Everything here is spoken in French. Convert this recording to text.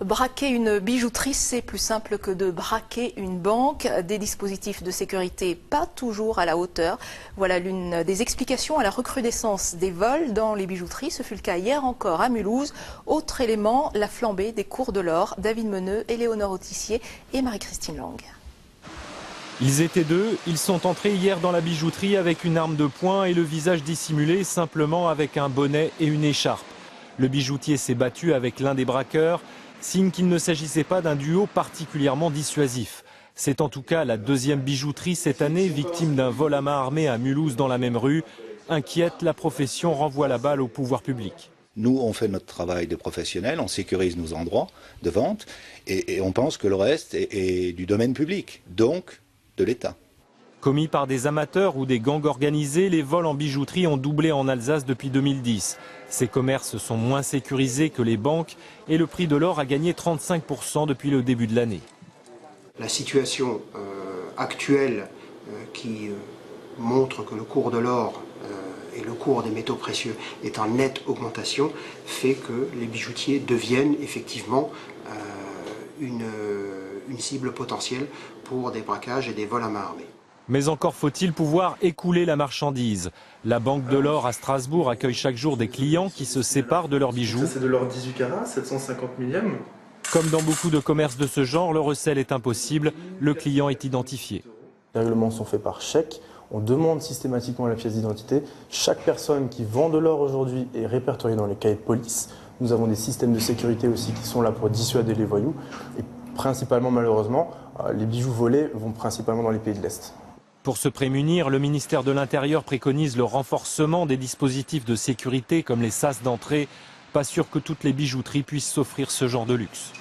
Braquer une bijouterie, c'est plus simple que de braquer une banque. Des dispositifs de sécurité pas toujours à la hauteur. Voilà l'une des explications à la recrudescence des vols dans les bijouteries. Ce fut le cas hier encore à Mulhouse. Autre élément, la flambée des cours de l'or. David Meneux, Éléonore Autissier et Marie-Christine Lang. Ils étaient deux, ils sont entrés hier dans la bijouterie avec une arme de poing et le visage dissimulé simplement avec un bonnet et une écharpe. Le bijoutier s'est battu avec l'un des braqueurs, signe qu'il ne s'agissait pas d'un duo particulièrement dissuasif. C'est en tout cas la deuxième bijouterie cette année victime d'un vol à main armée à Mulhouse dans la même rue. Inquiète, la profession renvoie la balle au pouvoir public. Nous, on fait notre travail de professionnel, on sécurise nos endroits de vente et on pense que le reste est du domaine public, donc de l'État. Commis par des amateurs ou des gangs organisés, les vols en bijouterie ont doublé en Alsace depuis 2010. Ces commerces sont moins sécurisés que les banques et le prix de l'or a gagné 35% depuis le début de l'année. La situation actuelle qui montre que le cours de l'or et le cours des métaux précieux est en nette augmentation fait que les bijoutiers deviennent effectivement une cible potentielle pour des braquages et des vols à main armée. Mais encore faut-il pouvoir écouler la marchandise. La Banque de l'Or à Strasbourg accueille chaque jour des clients qui se séparent de leurs bijoux. C'est de l'or 18 carats, 750 millième. Comme dans beaucoup de commerces de ce genre, le recel est impossible. Le client est identifié. Les règlements sont faits par chèque. On demande systématiquement la pièce d'identité. Chaque personne qui vend de l'or aujourd'hui est répertoriée dans les cahiers de police. Nous avons des systèmes de sécurité aussi qui sont là pour dissuader les voyous. Et principalement, malheureusement, les bijoux volés vont principalement dans les pays de l'Est. Pour se prémunir, le ministère de l'Intérieur préconise le renforcement des dispositifs de sécurité comme les sas d'entrée. Pas sûr que toutes les bijouteries puissent s'offrir ce genre de luxe.